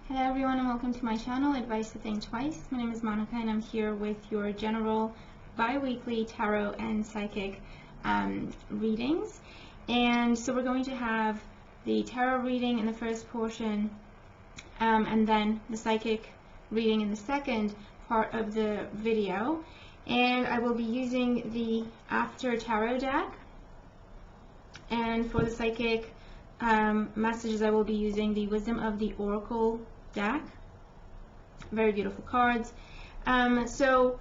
Hello everyone and welcome to my channel, Advice to Think Twice. My name is Monica and I'm here with your general bi-weekly tarot and psychic readings. And so we're going to have the tarot reading in the first portion and then the psychic reading in the second part of the video. And I will be using the After Tarot deck. And for the psychic messages, I will be using the Wisdom of the Oracle deck. Very beautiful cards. So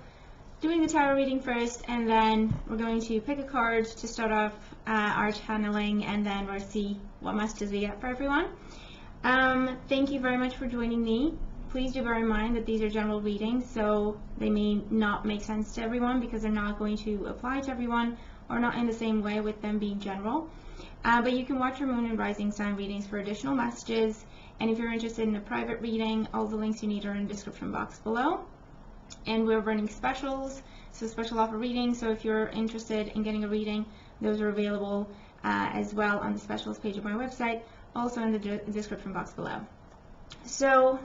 doing the tarot reading first, and then we're going to pick a card to start off our channeling, and then we'll see what messages we get for everyone. Thank you very much for joining me. Please do bear in mind that these are general readings, so they may not make sense to everyone because they're not going to apply to everyone, or not in the same way with them being general. But you can watch your moon and rising sign readings for additional messages, and if you're interested in a private reading, all the links you need are in the description box below. And we're running specials, so special offer readings, so if you're interested in getting a reading, those are available as well on the specials page of my website, also in the description box below. So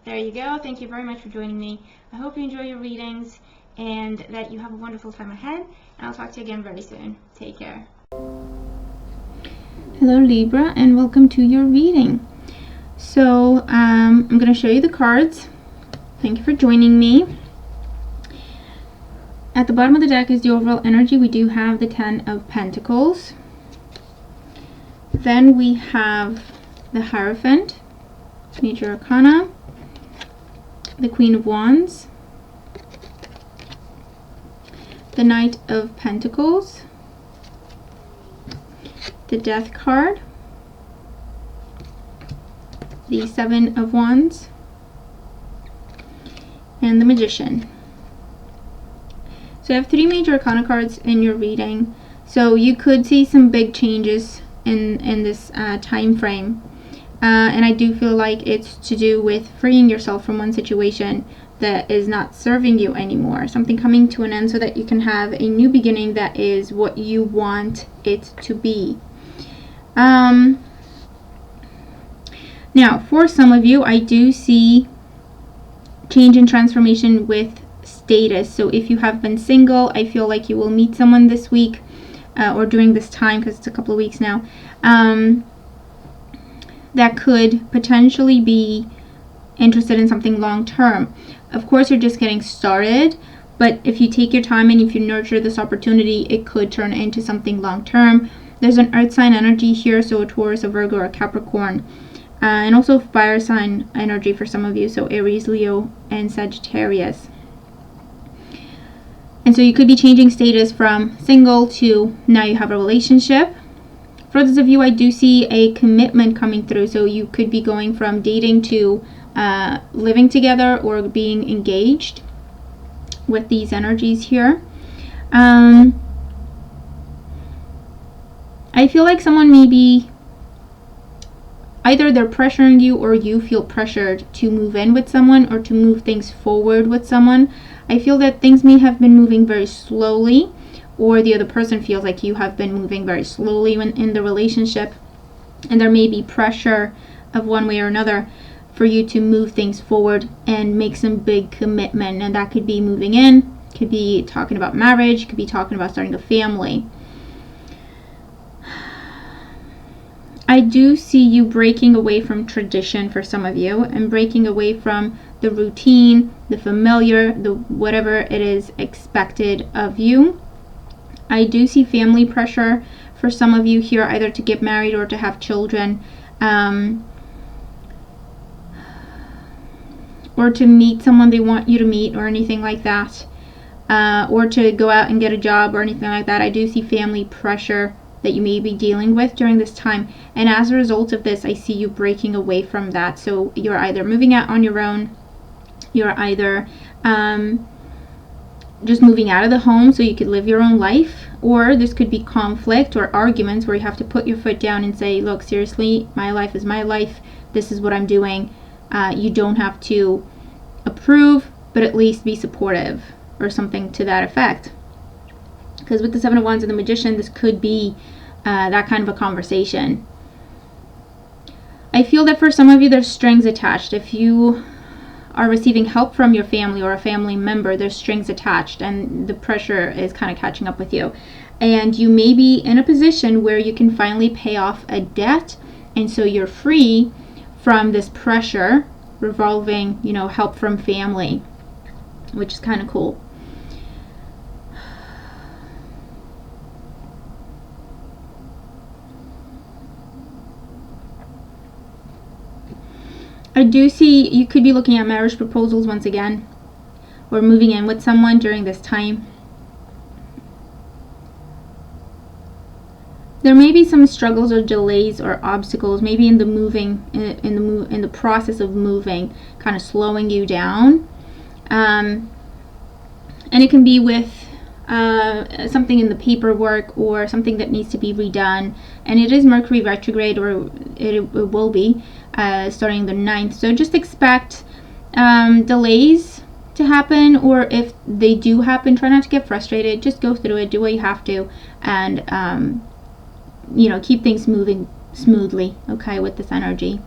there you go. Thank you very much for joining me. I hope you enjoy your readings and that you have a wonderful time ahead, and I'll talk to you again very soon. Take care. Hello Libra, and welcome to your reading. So I'm going to show you the cards. Thank you for joining me. At the bottom of the deck is the overall energy. We do have the 10 of Pentacles. Then we have the Hierophant, Major Arcana, the Queen of Wands, the Knight of Pentacles, the Death card, the 7 of Wands, and the Magician. So you have 3 major arcana cards in your reading, so you could see some big changes in this time frame, and I do feel like it's to do with freeing yourself from one situation that is not serving you anymore, something coming to an end so that you can have a new beginning that is what you want it to be. Now, for some of you, I do see change and transformation with status. So if you have been single, I feel like you will meet someone this week or during this time, because it's a couple of weeks now, that could potentially be interested in something long term. Of course, you're just getting started, but if you take your time and if you nurture this opportunity, it could turn into something long term. There's an earth sign energy here, so a Taurus, a Virgo, or a Capricorn. And also fire sign energy for some of you, so Aries, Leo, and Sagittarius. And so you could be changing status from single to now you have a relationship. For those of you, I do see a commitment coming through, so you could be going from dating to living together or being engaged with these energies here. I feel like someone may be, either they're pressuring you or you feel pressured to move in with someone or to move things forward with someone. I feel that things may have been moving very slowly, or the other person feels like you have been moving very slowly when in the relationship, and there may be pressure of one way or another for you to move things forward and make some big commitment. And that could be moving in, could be talking about marriage, could be talking about starting a family. I do see you breaking away from tradition for some of you, and breaking away from the routine, the familiar, the whatever it is expected of you. I do see family pressure for some of you here, either to get married or to have children, or to meet someone they want you to meet, or anything like that, or to go out and get a job or anything like that. I do see family pressure that you may be dealing with during this time, and as a result of this, I see you breaking away from that. So you're either moving out on your own, you're either just moving out of the home so you could live your own life, or this could be conflict or arguments where you have to put your foot down and say, look, seriously, my life is my life, this is what I'm doing. You don't have to approve, but at least be supportive, or something to that effect. Because with the 7 of Wands and the Magician, this could be that kind of a conversation. I feel that for some of you, there's strings attached. If you are receiving help from your family or a family member, there's strings attached and the pressure is kind of catching up with you. And you may be in a position where you can finally pay off a debt, and so you're free from this pressure revolving, you know, help from family, which is kind of cool. I do see you could be looking at marriage proposals once again, or moving in with someone during this time. There may be some struggles or delays or obstacles, maybe in the moving, in the process of moving, kind of slowing you down. And it can be with something in the paperwork or something that needs to be redone. And it is Mercury retrograde, or it will be starting the 9th. So just expect delays to happen, or if they do happen, try not to get frustrated. Just go through it, do what you have to, and you know, keep things moving smoothly, okay, with this energy.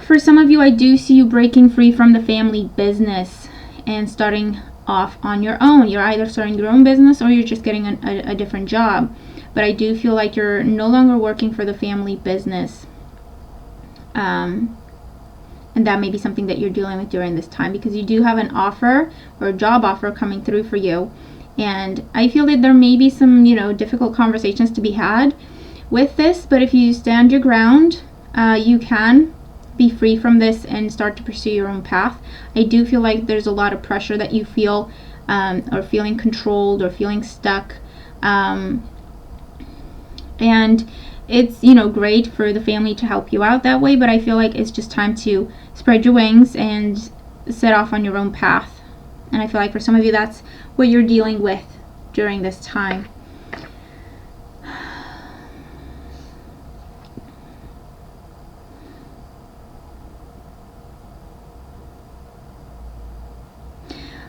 For some of you, I do see you breaking free from the family business and starting off on your own. You're either starting your own business or you're just getting a different job. But I do feel like you're no longer working for the family business. And that may be something that you're dealing with during this time, because you do have an offer or a job offer coming through for you. And I feel that there may be some, you know, difficult conversations to be had with this, but if you stand your ground, you can be free from this and start to pursue your own path. I do feel like there's a lot of pressure that you feel, or feeling controlled or feeling stuck. And it's, you know, great for the family to help you out that way, but I feel like it's just time to spread your wings and set off on your own path. And I feel like for some of you, that's what you're dealing with during this time.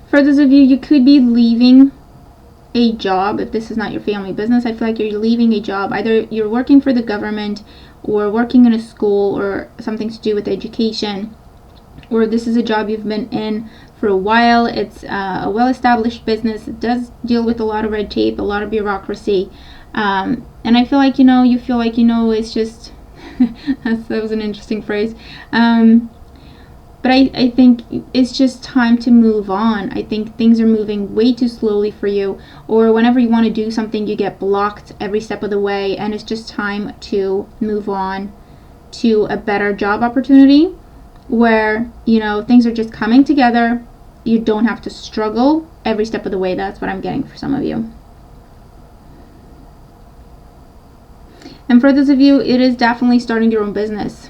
For those of you, you could be leaving a job. If this is not your family business, I feel like you're leaving a job. Either you're working for the government or working in a school or something to do with education, or this is a job you've been in for a while. It's a well-established business. It does deal with a lot of red tape, a lot of bureaucracy, and I feel like, you feel like, it's just that was an interesting phrase, but I think it's just time to move on. I think things are moving way too slowly for you, or whenever you want to do something, you get blocked every step of the way, and it's just time to move on to a better job opportunity where, things are just coming together. You don't have to struggle every step of the way. That's what I'm getting for some of you. And for those of you, it is definitely starting your own business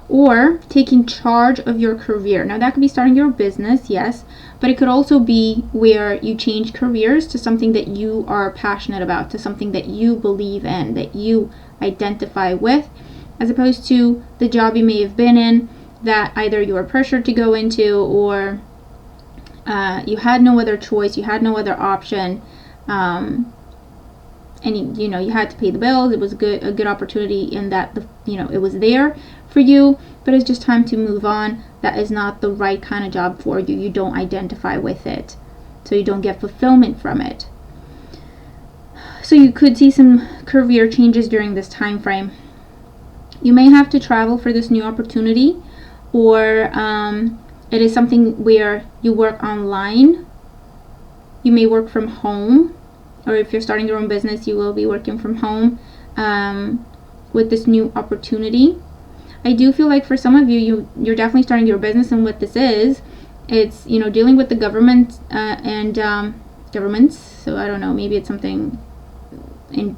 or taking charge of your career. Now, that could be starting your own business, yes, but it could also be where you change careers to something that you are passionate about, to something that you believe in, that you identify with, as opposed to the job you may have been in that either you were pressured to go into, or you had no other choice, you had no other option, and you had to pay the bills. It was a good opportunity in that it was there for you, but it's just time to move on. That is not the right kind of job for you. You don't identify with it, so you don't get fulfillment from it. So you could see some career changes during this time frame. You may have to travel for this new opportunity, or it is something where you work online. You may work from home, or if you're starting your own business, you will be working from home with this new opportunity. I do feel like for some of you, you're definitely starting your business, and what this is, it's dealing with the government and governments. So I don't know, maybe it's something in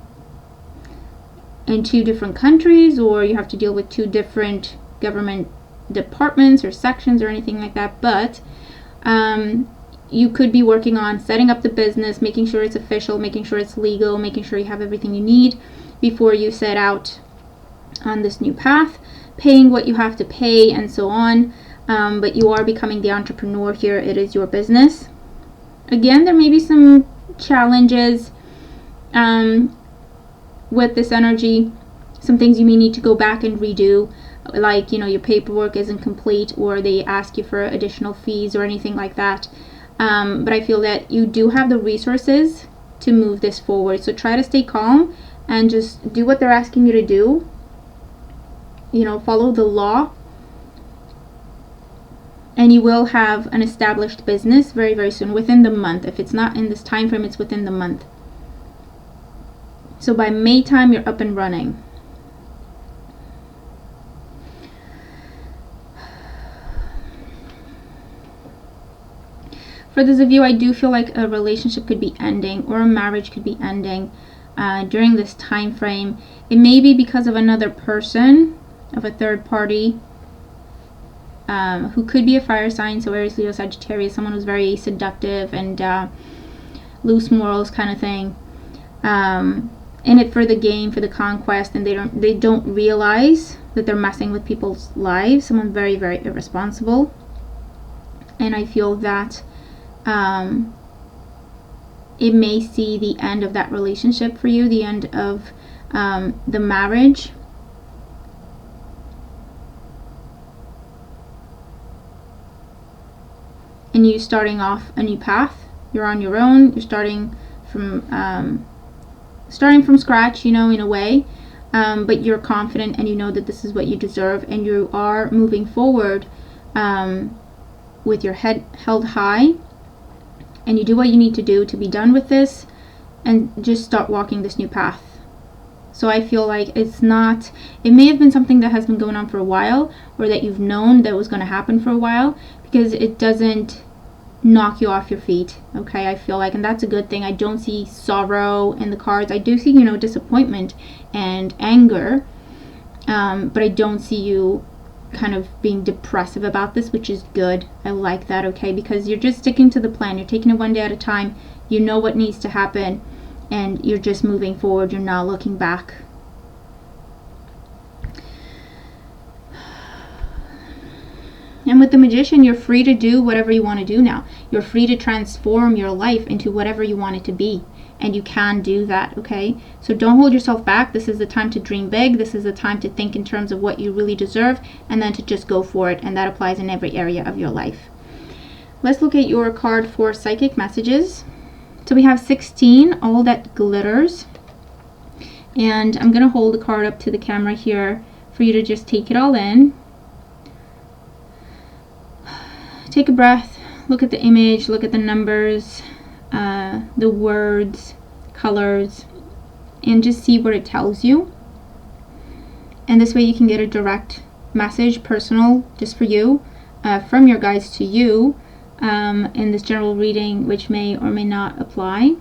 two different countries, or you have to deal with two different government departments or sections or anything like that. But you could be working on setting up the business, making sure it's official, making sure it's legal, making sure you have everything you need before you set out on this new path, paying what you have to pay and so on. But you are becoming the entrepreneur here. It is your business. Again, there may be some challenges with this energy. Some things you may need to go back and redo, like, you know, your paperwork isn't complete, or they ask you for additional fees or anything like that. But I feel that you do have the resources to move this forward. So try to stay calm and just do what they're asking you to do. You know, follow the law. And you will have an established business very, very soon, within the month. If it's not in this time frame, it's within the month. So by May time, you're up and running. For those of you, I do feel like a relationship could be ending, or a marriage could be ending during this time frame. It may be because of another person, of a third party, who could be a fire sign, so Aries, Leo, Sagittarius, someone who's very seductive and loose morals kind of thing, in it for the game, for the conquest, and they don't realize that they're messing with people's lives. Someone very, very irresponsible. And I feel that it may see the end of that relationship for you, the end of the marriage. And you starting off a new path. You're on your own. You're starting from scratch, you know, in a way. But you're confident, and you know that this is what you deserve, and you are moving forward with your head held high. And you do what you need to do to be done with this, and just start walking this new path. So I feel like it may have been something that has been going on for a while, or that you've known that was going to happen for a while, because it doesn't knock you off your feet. Okay, I feel like, and that's a good thing. I don't see sorrow in the cards. I do see, you know, disappointment and anger, but I don't see you kind of being depressive about this, which is good. I like that. Okay, because you're just sticking to the plan. You're taking it one day at a time. You know what needs to happen, and you're just moving forward. You're not looking back. And with the Magician, you're free to do whatever you want to do now. You're free to transform your life into whatever you want it to be. And you can do that, okay? So don't hold yourself back. This is the time to dream big. This is the time to think in terms of what you really deserve, and then to just go for it. And that applies in every area of your life. Let's look at your card for psychic messages. So we have 16, all that glitters. And I'm going to hold the card up to the camera here for you to just take it all in. Take a breath, look at the image, look at the numbers, the words, colors, and just see what it tells you. And this way you can get a direct message, personal, just for you, from your guides to you, in this general reading, which may or may not apply.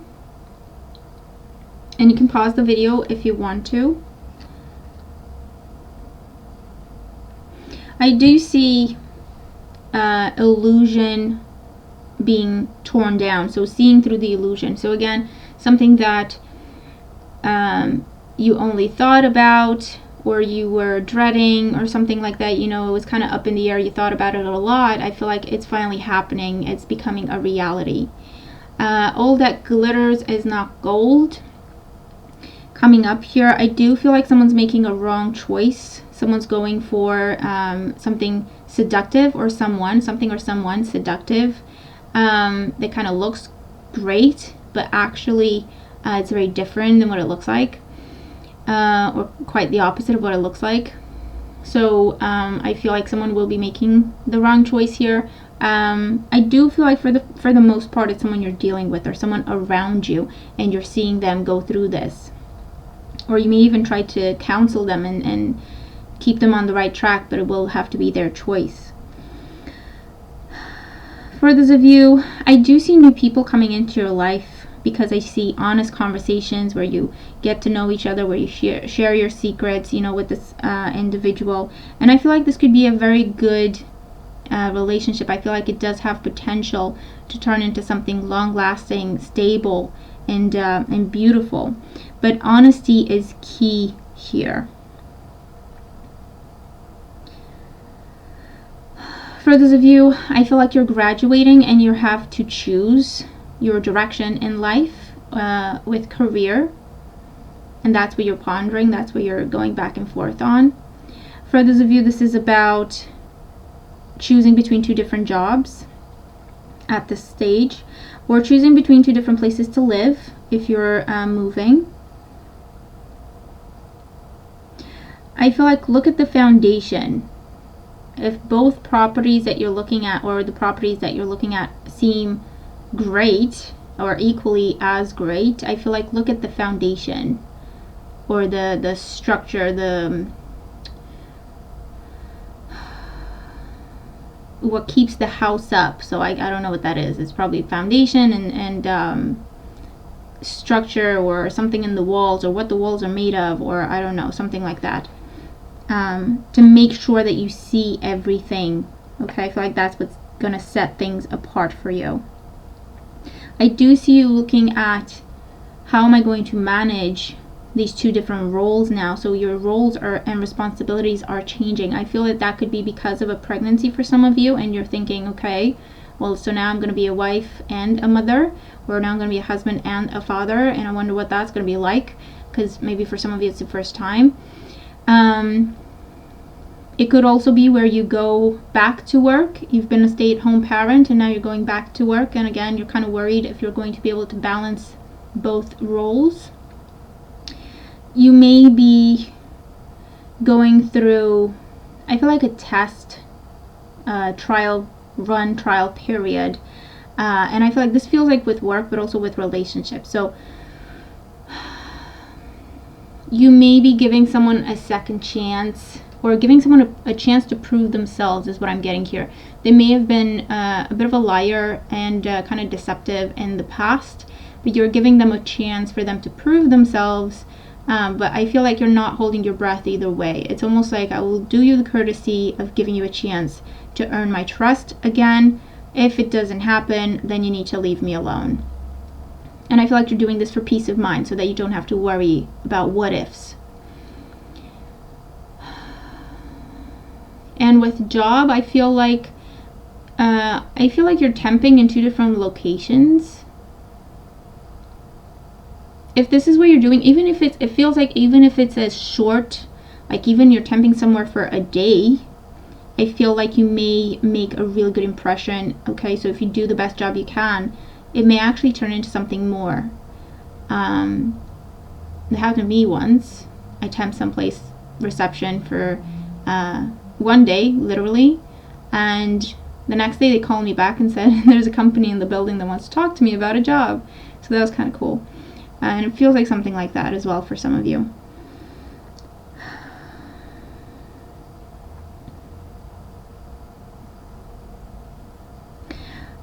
And you can pause the video if you want to. I do see illusion being torn down, so seeing through the illusion. So again, something that you only thought about, or you were dreading, or something like that, you know, it was kind of up in the air, you thought about it a lot. I feel like it's finally happening. It's becoming a reality. All that glitters is not gold. Coming up here, I do feel like someone's making a wrong choice. Someone's going for something seductive, or something or someone seductive that kind of looks great, but actually it's very different than what it looks like, or quite the opposite of what it looks like. So I feel like someone will be making the wrong choice here. I do feel like for the most part, it's someone you're dealing with, or someone around you, and you're seeing them go through this. Or you may even try to counsel them and keep them on the right track, but it will have to be their choice. For those of you, I do see new people coming into your life, because I see honest conversations where you get to know each other, where you share your secrets, you know, with this individual. And I feel like this could be a very good relationship. I feel like it does have potential to turn into something long-lasting, stable, and beautiful. But honesty is key here. For those of you, I feel like you're graduating and you have to choose your direction in life, with career. and that's what you're pondering, that's what you're going back and forth on. For others of you, this is about choosing between two different jobs at this stage, or choosing between two different places to live if you're moving. I feel like, look at the foundation. If both properties that you're looking at, or the properties that you're looking at, seem great or equally as great, I feel like, look at the foundation, or the structure, what keeps the house up. So I don't know what that is. It's probably foundation and structure, or something in the walls, or what the walls are made of, or I don't know, something like that. To make sure that you see everything. Okay, I feel like that's what's gonna set things apart for you. I do see you looking at, how am I going to manage these two different roles now? So your roles and responsibilities are changing. I feel that that could be because of a pregnancy for some of you, and you're thinking, okay, well, so now I'm going to be a wife and a mother, or now I'm going to be a husband and a father, and I wonder what that's going to be like, because maybe for some of you it's the first time. It could also be where you go back to work. You've been a stay-at-home parent and now you're going back to work, and again, you're kind of worried if you're going to be able to balance both roles. You may be going through, I feel like, a test, trial period, and I feel like this feels like with work, but also with relationships. So you may be giving someone a second chance, or giving someone a chance to prove themselves, is what I'm getting here. They may have been a bit of a liar and kind of deceptive in the past, but you're giving them a chance for them to prove themselves. But I feel like you're not holding your breath either way. It's almost like, I will do you the courtesy of giving you a chance to earn my trust again. If it doesn't happen, then you need to leave me alone. And I feel like you're doing this for peace of mind, so that you don't have to worry about what ifs. And with job, I feel like you're temping in two different locations. If this is what you're doing, even if it feels like, even if it's a short, like even you're temping somewhere for a day, I feel like you may make a really good impression. Okay, so if you do the best job you can, it may actually turn into something more. It happened to me once. I temped someplace reception for 1 day, literally, and the next day they called me back and said there's a company in the building that wants to talk to me about a job. So that was kind of cool, and it feels like something like that as well for some of you.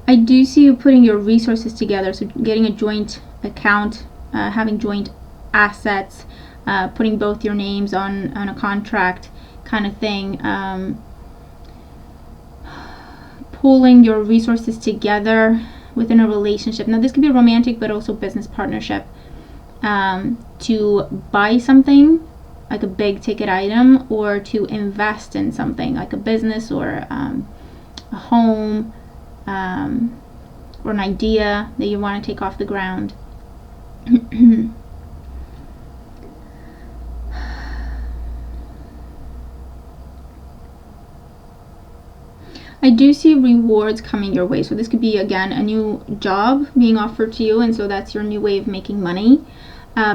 I do see you putting your resources together, so getting a joint account, having joint assets, putting both your names on a contract kind of thing, pulling your resources together within a relationship. Now this could be romantic, but also business partnership, to buy something like a big ticket item, or to invest in something like a business, or a home, or an idea that you want to take off the ground. I do see rewards coming your way. So this could be, again, a new job being offered to you, and so that's your new way of making money.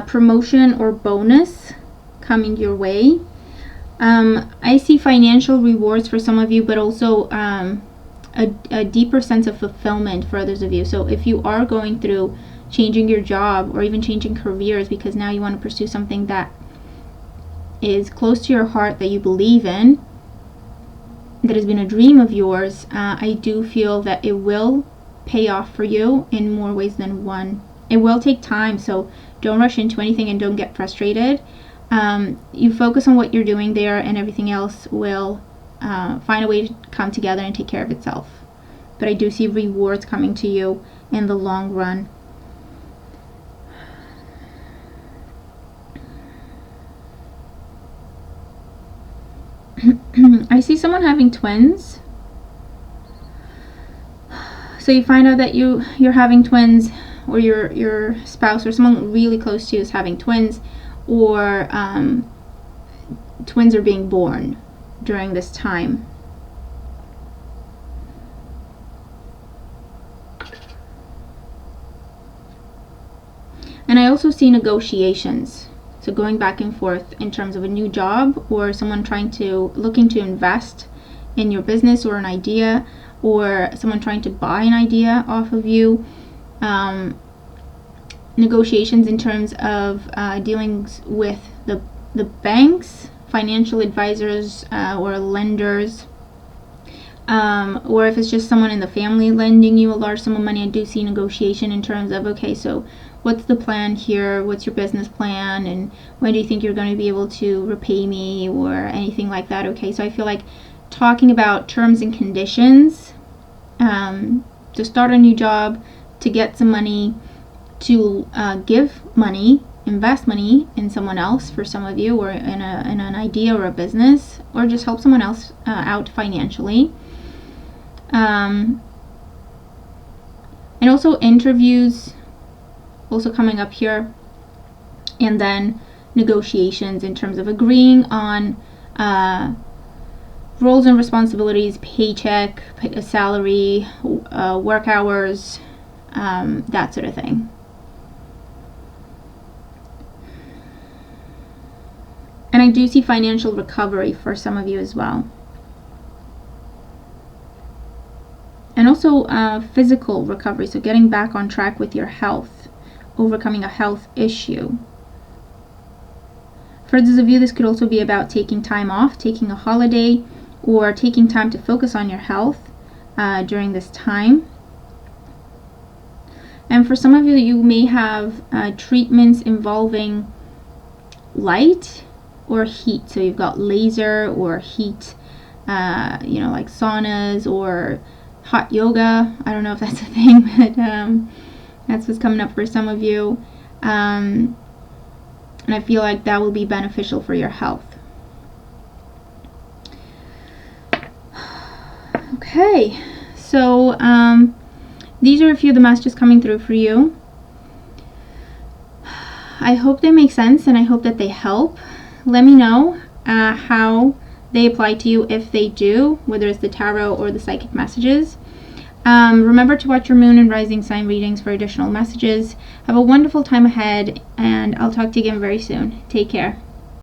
Promotion or bonus coming your way. I see financial rewards for some of you, but also a deeper sense of fulfillment for others of you. So if you are going through changing your job, or even changing careers because now you want to pursue something that is close to your heart, that you believe in, that has been a dream of yours, I do feel that it will pay off for you in more ways than one. It will take time, so don't rush into anything and don't get frustrated. You focus on what you're doing there, and everything else will find a way to come together and take care of itself. But I do see rewards coming to you in the long run. I see someone having twins. So you find out that you're having twins, or your spouse or someone really close to you is having twins, or twins are being born during this time. And I also see negotiations. So going back and forth in terms of a new job, or someone looking to invest in your business or an idea, or someone trying to buy an idea off of you. Negotiations in terms of dealings with the banks, financial advisors, or lenders. Or if it's just someone in the family lending you a large sum of money, I do see negotiation in terms of, okay, so what's the plan here? What's your business plan? And when do you think you're going to be able to repay me, or anything like that? Okay, so I feel like talking about terms and conditions to start a new job, to get some money, to give money, invest money in someone else for some of you, or in an idea or a business, or just help someone else out financially. And also interviews also coming up here, and then negotiations in terms of agreeing on roles and responsibilities, paycheck, salary, work hours, that sort of thing. And I do see financial recovery for some of you as well. And also physical recovery, so getting back on track with your health, overcoming a health issue. For those of you, this could also be about taking time off, taking a holiday, or taking time to focus on your health during this time. And for some of you, you may have treatments involving light or heat. So you've got laser or heat, like saunas or hot yoga. I don't know if that's a thing, but that's what's coming up for some of you. And I feel like that will be beneficial for your health. Okay, so these are a few of the messages coming through for you. I hope they make sense, and I hope that they help. Let me know how they apply to you, if they do, whether it's the tarot or the psychic messages. Remember to watch your moon and rising sign readings for additional messages. Have a wonderful time ahead, and I'll talk to you again very soon. Take care.